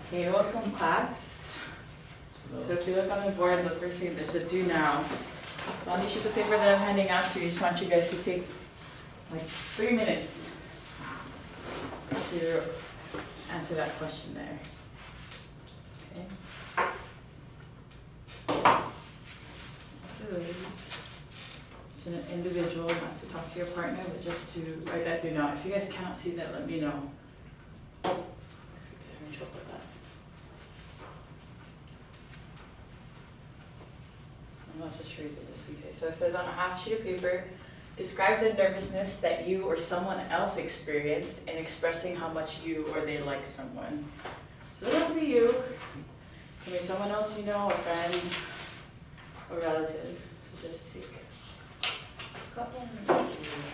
Okay, welcome class. So if you look on the board, the first thing, there's a do now. So on these sheets of paper that I'm handing out to you, I just want you guys to take like 3 minutes to answer that question there. Okay. So it's an individual, not to talk to your partner, but just to write that do now. If you guys cannot see that, let me know. If you're having trouble with that. I'll just read it just in case. So it says on a half sheet of paper, describe the nervousness that you or someone else experienced in expressing how much you or they like someone. So that'll be you. Can be someone else you know, a friend, a relative. So just take a couple minutes to do that.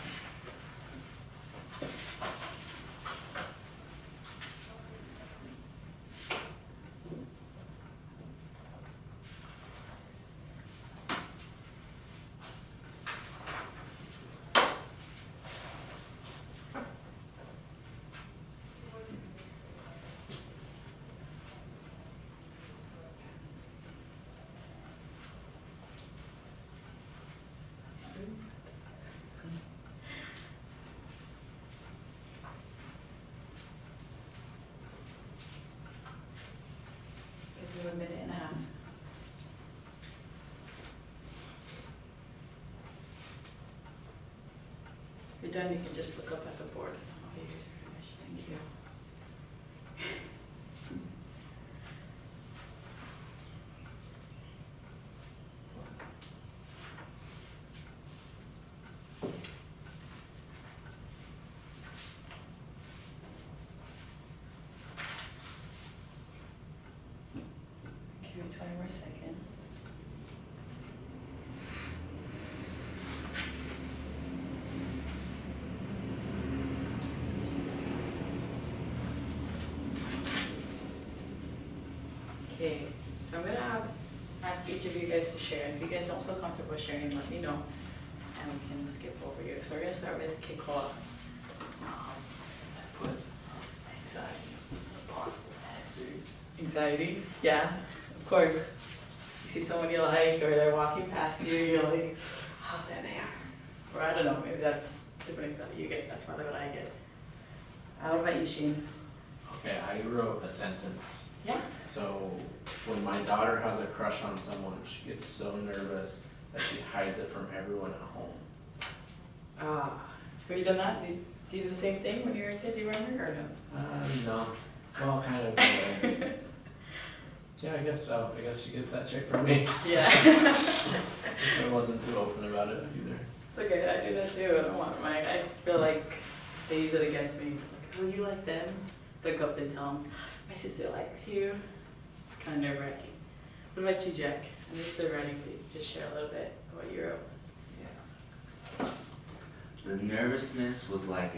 Give you a minute and a half. If you're done, you can just look up at the board. Oh, you guys are finished. Thank you. Give it 20 more seconds. Okay, so I'm gonna ask each of you guys to share. If you guys don't feel comfortable sharing, let me know, and we can skip over you. So we're gonna start with Kikoa. I put anxiety, possible answers. Anxiety? Yeah, of course. You see someone you like, or they're walking past you, you're like, oh, there they are. Or I don't know, maybe that's different anxiety you get. That's probably what I get. What about you, Shane? Okay, I wrote a sentence. Yeah. So when my daughter has a crush on someone, she gets so nervous that she hides it from everyone at home. Have you done that? Do you do the same thing when you were a kid? Do you remember or no? No. Well, kind of. Yeah, I guess so. I guess she gets that check from me. Yeah. I wasn't too open about it either. It's okay, I do that too. I don't want my, I feel like they use it against me. Like, oh, you like them? They'll go up and tell them, my sister likes you. It's kind of nerve-wracking. What about you, Jack? I'm just still writing, but you can just share a little bit of what you wrote. Yeah. The nervousness was like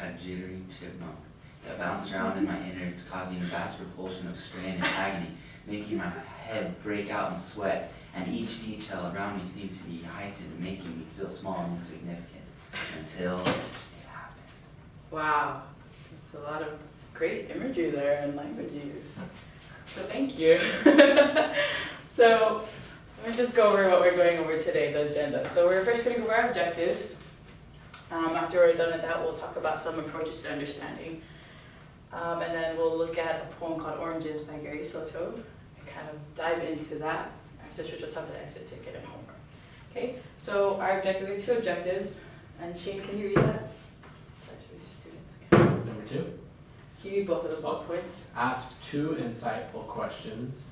a jittery chipmunk that bounced around in my innards, causing a vast repulsion of strain and agony, making my head break out in sweat, and each detail around me seemed to be heightened, making me feel small and insignificant, until it happened. Wow, that's a lot of great imagery there and language use. So thank you. So let me just go over what we're going over today, the agenda. So we're first going to go over our objectives. After we're done with that, we'll talk about some approaches to understanding. And then we'll look at a poem called Oranges by Gary Soto and kind of dive into that. After which we'll just have the exit ticket and homework. Okay, so our objective, we have 2 objectives. And Shane, can you read that? It's actually students. Okay. Number 2. Can you read both of the bullet points? Ask 2 insightful questions.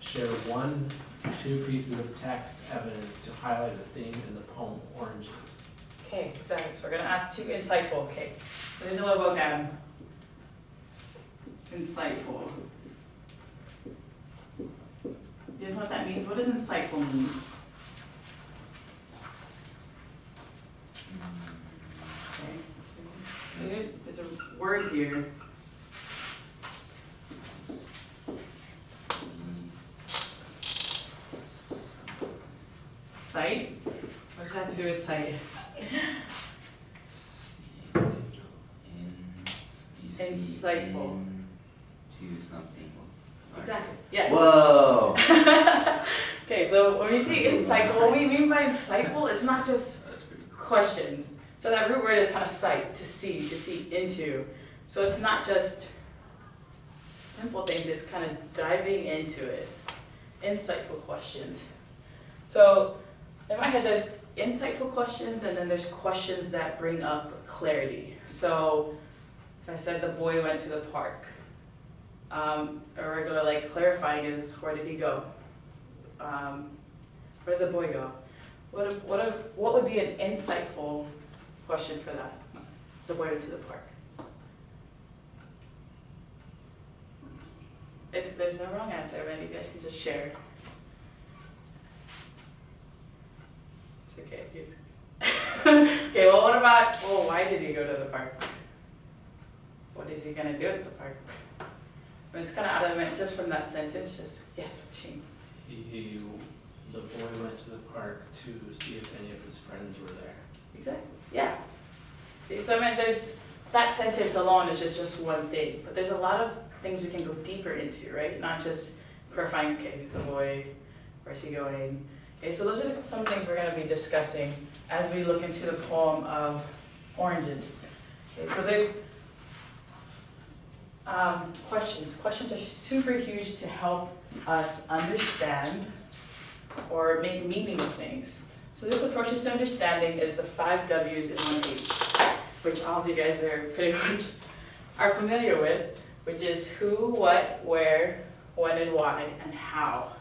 Share 1-2 pieces of text evidence to highlight a theme in the poem Oranges. Okay, exactly. So we're going to ask 2 insightful. Okay, so there's a little vocab. Insightful. You guys know what that means? What does insightful mean? Okay. There's a word here. Sight? What does that have to do with sight? Insightful. into something. Exactly, yes. Whoa! Okay, so when we say insightful, what we mean by insightful is not just That's pretty cool. questions. So that root word is kind of sight, to see into. So it's not just simple things, it's kind of diving into it. Insightful questions. So in my head, there's insightful questions, and then there's questions that bring up clarity. So if I said the boy went to the park, a regular like clarifying is, where did he go? Where did the boy go? What would be an insightful question for that? The boy went to the park. There's no wrong answer, man. You guys can just share. It's okay. Okay, well, what about, why did he go to the park? What is he going to do at the park? I mean, it's kind of out of the, just from that sentence, just, yes, Shane. The boy went to the park to see if any of his friends were there. Exactly, yeah. See, so I mean, there's, that sentence alone is just one thing, but there's a lot of things we can go deeper into, right? Not just clarifying, okay, who's the boy, where's he going? Okay, so those are some things we're going to be discussing as we look into the poem of Oranges. Okay, so there's questions. Questions are super huge to help us understand or make meaning of things. So this approach to understanding is the 5 W's in 1 H, which all of you guys are pretty much are familiar with, which is who, what, where, when, and why, and how.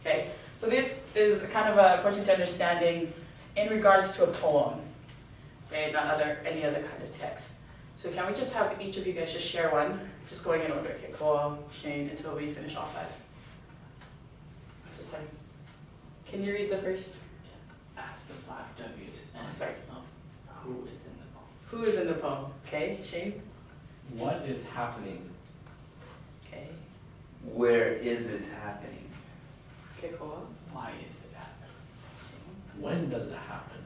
Okay, so this is kind of an approach to understanding in regards to a poem, okay, not any other kind of text. So can we just have each of you guys just share one, just going in order. Okay, Cole, Shane, until we finish all 5. Just like, can you read the first? Ask the 5 W's. Oh, sorry. Who is in the poem? Who is in the poem? Okay, Shane? What is happening? Okay. Where is it happening? Okay, Cole? Why is it happening? When does it happen?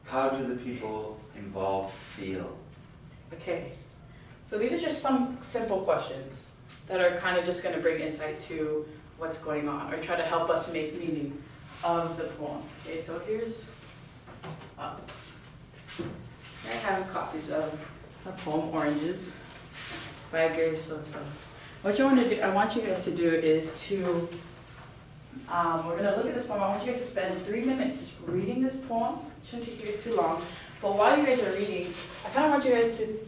How do the people involved feel? Okay. So these are just some simple questions that are kind of just going to bring insight to what's going on or try to help us make meaning of the poem. Okay, so here's, I have copies of the poem Oranges by Gary Soto. What I want you guys to do is to, we're going to look at this poem. I want you guys to spend 3 minutes reading this poem. It shouldn't take you guys too long. But while you guys are reading, I kind of want you guys to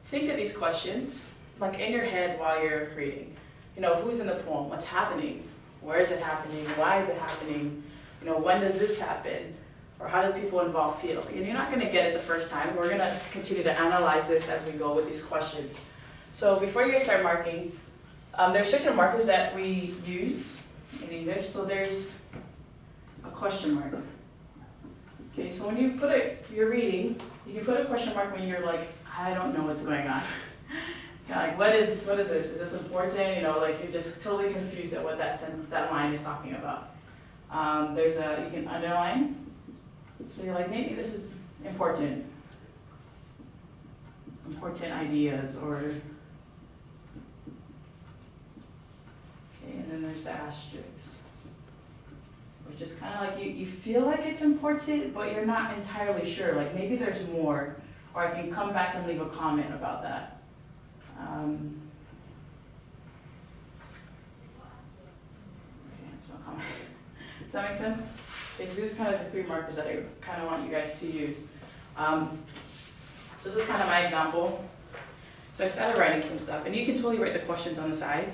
think of these questions, like in your head while you're reading. You know, who's in the poem? What's happening? Where is it happening? Why is it happening? You know, when does this happen? Or how do people involved feel? And you're not going to get it the first time. We're going to continue to analyze this as we go with these questions. So before you guys start marking, there's certain markers that we use in English. So there's a question mark. Okay, so when you you're reading, you can put a question mark when you're like, I don't know what's going on. You're like, what is this? Is this important? You know, like you're just totally confused at what that line is talking about. You can underline. So you're like, maybe this is important. Important ideas or, okay, and then there's the asterisk. Which is kind of like you feel like it's important, but you're not entirely sure. Like maybe there's more, or I can come back and leave a comment about that. Okay, that's no comment. Does that make sense? Okay, so these are kind of the 3 markers that I kind of want you guys to use. This is kind of my example. So I started writing some stuff, and you can totally write the questions on the side.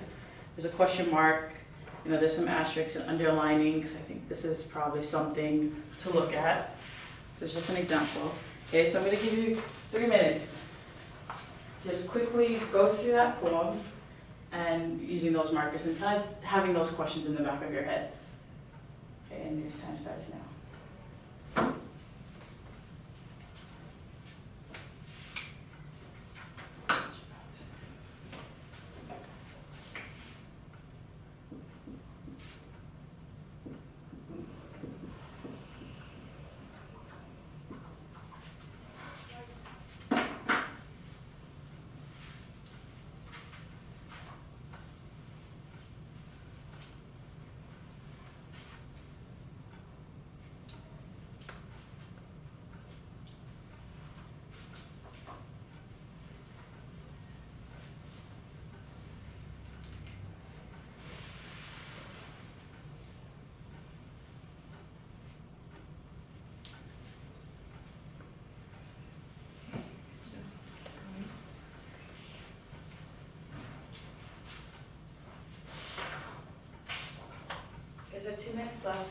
There's a question mark. You know, there's some asterisks and underlinings. I think this is probably something to look at. So it's just an example. Okay, so I'm going to give you 3 minutes. Just quickly go through that poem and using those markers and kind of having those questions in the back of your head. Okay, and your time starts now. 2 minutes left.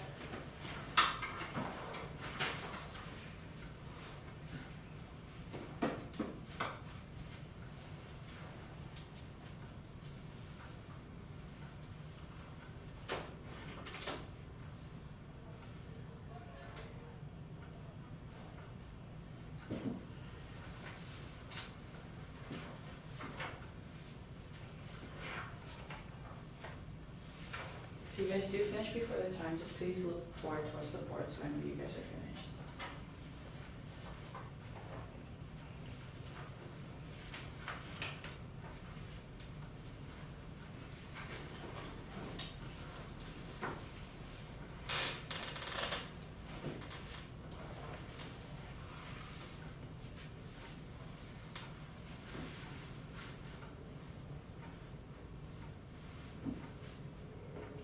If you guys do finish before the time, just please look forward towards the board so I know you guys are finished.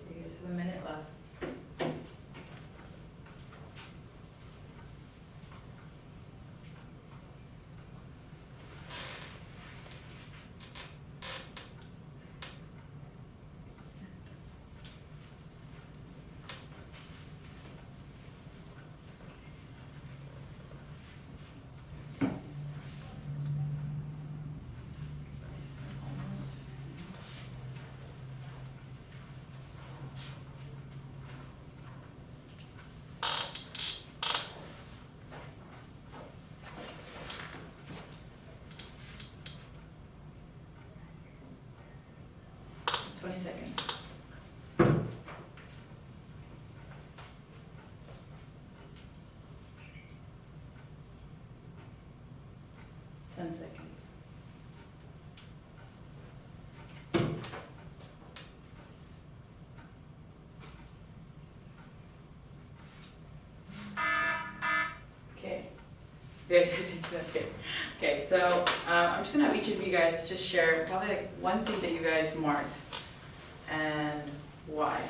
You guys have a minute left. Almost. 20 seconds. Ten seconds. Okay. You guys pay attention, okay. Okay, so I'm just gonna have each of you guys just share probably like one thing that you guys marked and why.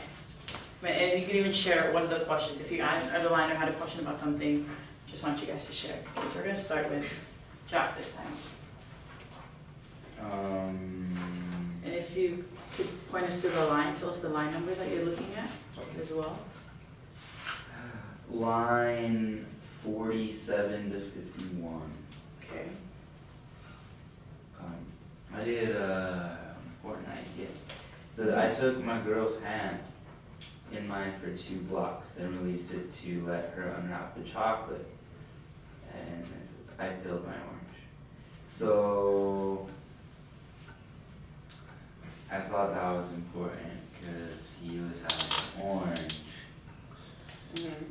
And you can even share one of the questions. If you underline or had a question about something, just want you guys to share. Okay, so we're gonna start with Jack this time. And if you could point us to the line, tell us the line number that you're looking at as well. Line 47 to 51. Okay. I did Fortnite, yeah. So I took my girl's hand in mine for 2 blocks, then released it to let her unwrap the chocolate. And it says, I peeled my orange. So I thought that was important because he was having an orange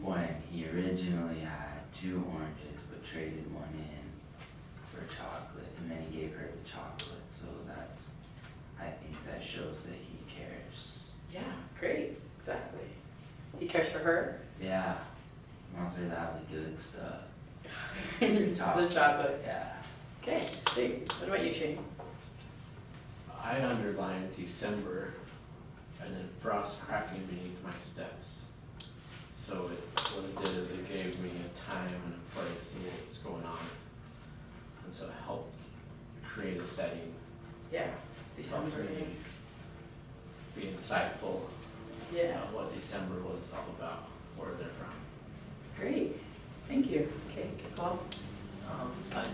when he originally had 2 oranges but traded one in for chocolate, and then he gave her the chocolate. So that's, I think that shows that he cares. Yeah, great, exactly. He cares for her. Yeah, wants her to have the good stuff. Just the chocolate. Yeah. Okay, sweet. What about you, Shane? I underlined December and then frost cracking beneath my steps. So what it did is it gave me a time and a place and what was going on. And so it helped create a setting, Yeah, it's December. be insightful Yeah, about what December was all about, where they're from. great. Thank you. Okay, Paul. I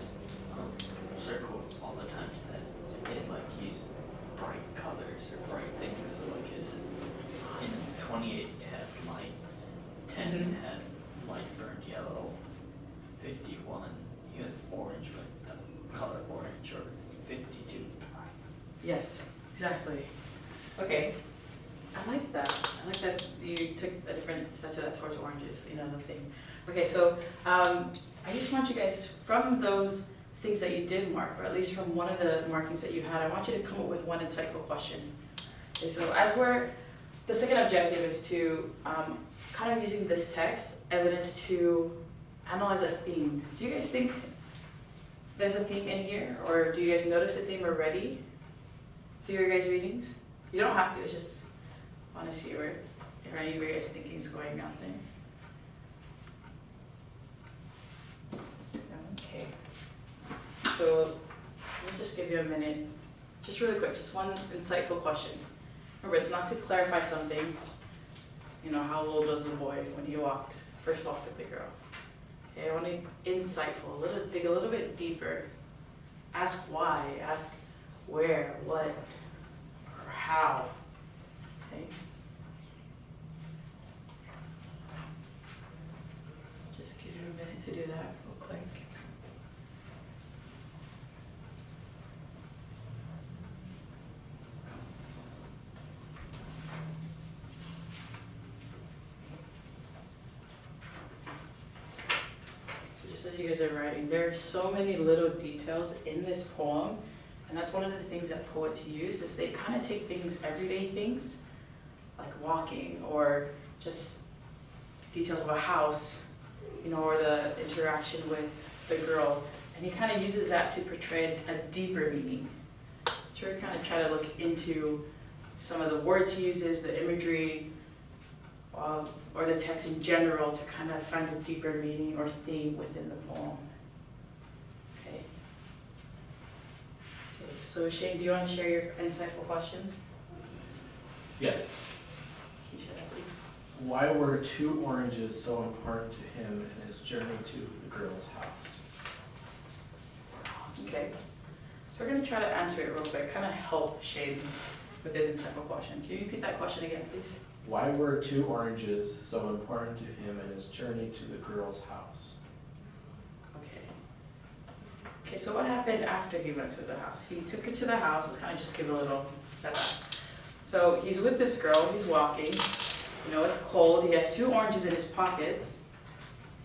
circle all the times that it like use bright colors or bright things. So like in 28 it has light, 10 Mhm. has light burned yellow, 51 you has orange with the color orange, or 52. Yes, exactly. Okay, I like that. I like that you took a different step to that towards oranges, you know, the thing. Okay, so I just want you guys, from those things that you did mark, or at least from one of the markings that you had, I want you to come up with one insightful question. Okay, so the second objective is to kind of using this text, evidence to analyze a theme. Do you guys think there's a theme in here, or do you guys notice a theme already through your guys' readings? You don't have to, it's just want to see where your guys' thinking is going out there. Okay. So let me just give you a minute, just really quick, just one insightful question. Remember, it's not to clarify something, how old was the boy when he first walked with the girl? Okay, I want to insightful, dig a little bit deeper. Ask why, ask where, what, or how. Okay. Just give you a minute to do that real quick. Just as you guys are writing, there are so many little details in this poem, and that's one of the things that poets use, is they kind of take things, everyday things, like walking, or just details of a house, or the interaction with the girl, and he kind of uses that to portray a deeper meaning. So we're kind of try to look into some of the words he uses, the imagery, or the text in general, to kind of find a deeper meaning or theme within the poem. Okay. So Shane, do you want to share your insightful question? Yes. Can you share that, please? Why were 2 oranges so important to him in his journey to the girl's house? Okay. So we're going to try to answer it real quick, kind of help Shane with this insightful question. Can you repeat that question again, please? Why were 2 oranges so important to him in his journey to the girl's house? Okay. Okay, so what happened after he went to the house? He took her to the house. Let's kind of just give a little step back. So he's with this girl. He's walking. It's cold. He has 2 oranges in his pockets.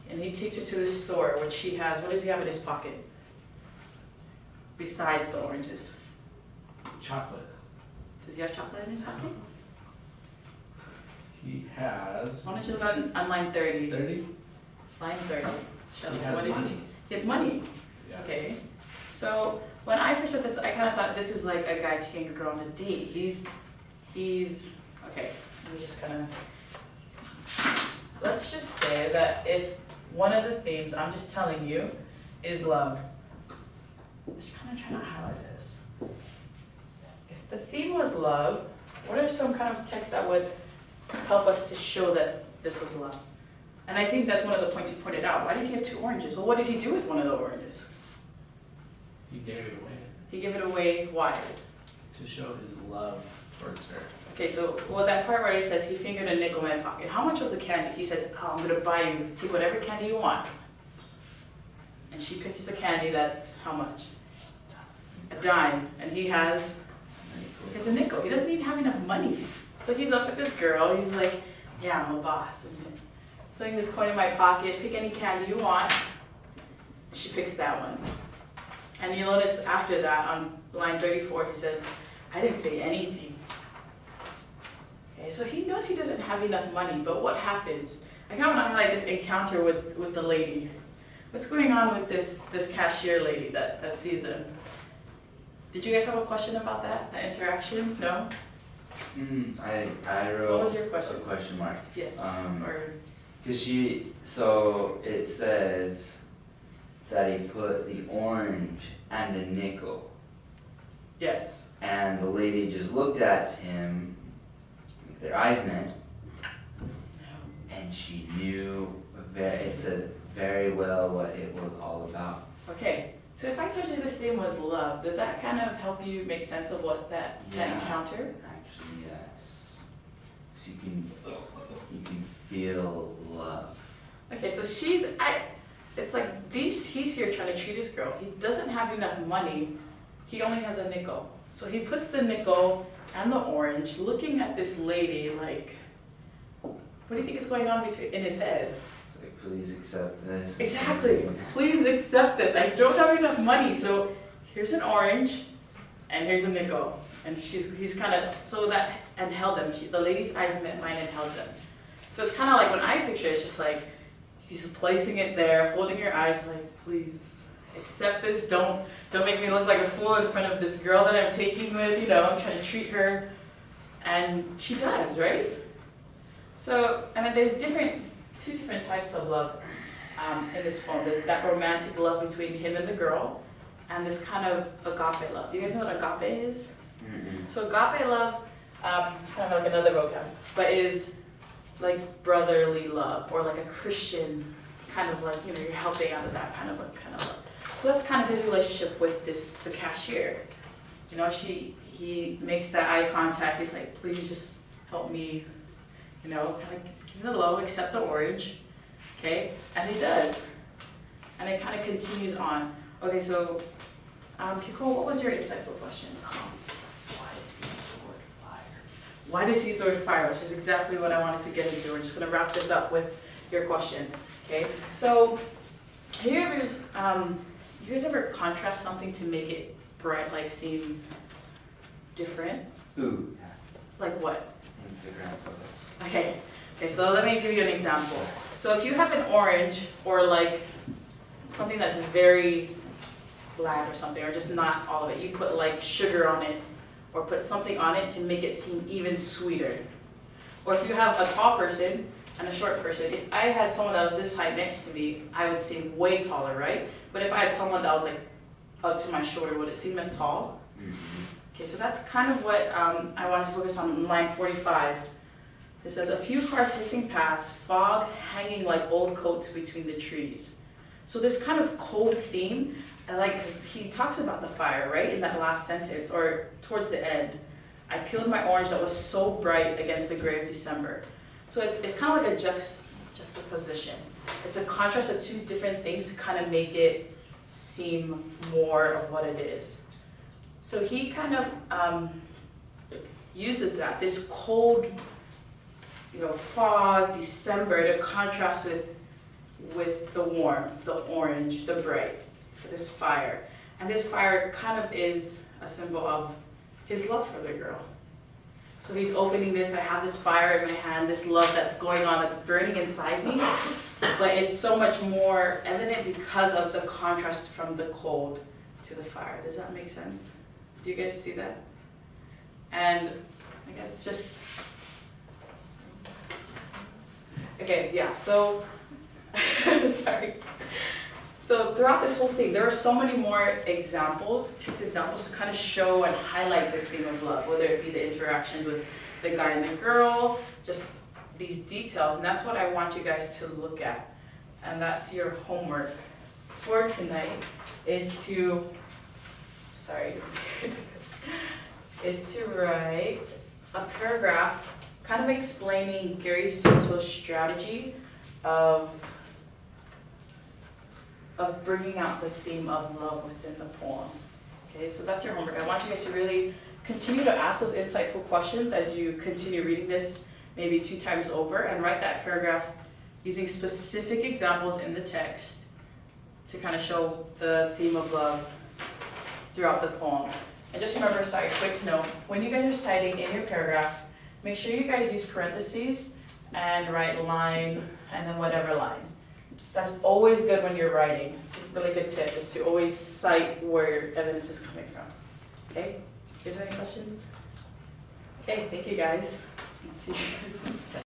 And he takes her to the store, which he has. What does he have in his pocket? Besides the oranges. Chocolate. Does he have chocolate in his pocket? He has Why don't you look on line 30? 30? Line 30. Shelley, He has what did money. He has money. Yeah. Okay. So when I first read this, I kind of thought this is like a guy taking a girl on a date. He's okay. Let me just kind of. Let's just say that if one of the themes I'm just telling you is love. Just kind of trying to highlight this. If the theme was love, what are some kind of text that would help us to show that this was love? And I think that's one of the points you pointed out. Why did he have 2 oranges? Well, what did he do with one of the oranges? He gave it away He gave it away, why? to show his love towards her. Okay, so, that part where he says he fingered a nickel in my pocket. How much was the candy? He said, I'm going to buy you, take whatever candy you want. And she picks a candy that's how much? A dime. And he has a nickel. He doesn't even have enough money. So he's up with this girl. He's like, yeah, I'm a boss. I'm putting this coin in my pocket. Pick any candy you want. She picks that one. And you'll notice after that, on line 34, he says, I didn't say anything. Okay, so he knows he doesn't have enough money, but what happens? I kind of want to highlight this encounter with the lady. What's going on with this cashier lady that sees him? Did you guys have a question about that interaction? No? I wrote What was your question? a question mark. Yes. Because so it says that he put the orange and a nickel, Yes. and the lady just looked at him, like their eyes met, and she knew, it says very well what it was all about. Okay. So if I told you this theme was love, does that kind of help you make sense of what that encounter? Actually, yes. So you can feel love. Okay, so it's like he's here trying to treat his girl. He doesn't have enough money. He only has a nickel. So he puts the nickel and the orange looking at this lady like, what do you think is going on in his head? It's like, please accept this. Exactly. Please accept this. I don't have enough money, so here's an orange and here's a nickel. And he's kind of, and held them. The lady's eyes met mine and held them. So it's kind of like when I picture it, it's just like, he's placing it there, holding your eyes like, please accept this. Don't make me look like a fool in front of this girl that I'm taking with, I'm trying to treat her. And she does, right? So, there's two different types of love in this poem. There's that romantic love between him and the girl, and this kind of agape love. Do you guys know what agape is? Mm-mm. So agape love, kind of like another vocab, but is like brotherly love, or like a Christian kind of like, you know, you're helping out of that kind of love. So that's kind of his relationship with the cashier. You know, he makes that eye contact. He's like, please just help me, you know, kind of give me the love, accept the orange, okay? And he does. And it kind of continues on. Okay, so, Kiko, what was your insightful question? Why does he use the word fire? Why does he use the word fire? Which is exactly what I wanted to get into. We're just gonna wrap this up with your question, okay? So, have you guys ever contrast something to make it bright, like seem different? Ooh, Like what? Instagram photos. Okay, so let me give you an example. So if you have an orange or like something that's very bland or something, or just not all of it, you put like sugar on it or put something on it to make it seem even sweeter. Or if you have a tall person and a short person, if I had someone that was this height next to me, I would seem way taller, right? But if I had someone that was like up to my shoulder, would it seem as tall? Mm-hmm. Okay, so that's kind of what I wanted to focus on in line 45. It says, a few cars hissing past, fog hanging like old coats between the trees. So this kind of cold theme, I like, because he talks about the fire, right, in that last sentence, or towards the end. I peeled my orange that was so bright against the gray of December. So it's kind of like a juxtaposition. It's a contrast of two different things to kind of make it seem more of what it is. So he kind of uses that, this cold, you know, fog, December, to contrast with the warm, the orange, the bright, this fire. And this fire kind of is a symbol of his love for the girl. So he's opening this, I have this fire in my hand, this love that's going on, that's burning inside me, but it's so much more evident because of the contrast from the cold to the fire. Does that make sense? Do you guys see that? And I guess just, okay, yeah, so, sorry. So throughout this whole thing, there are so many more examples, text examples to kind of show and highlight this theme of love, whether it be the interactions with the guy and the girl, just these details, and that's what I want you guys to look at. And that's your homework for tonight, is to write a paragraph kind of explaining Gary Soto's strategy of bringing out the theme of love within the poem. Okay, so that's your homework. I want you guys to really continue to ask those insightful questions as you continue reading this maybe 2 times over, and write that paragraph using specific examples in the text to kind of show the theme of love throughout the poem. And just remember, quick note, when you guys are citing in your paragraph, make sure you guys use parentheses and write line and then whatever line. That's always good when you're writing. It's a really good tip, is to always cite where your evidence is coming from. Okay? You guys have any questions? Okay, thank you guys. See you guys next time.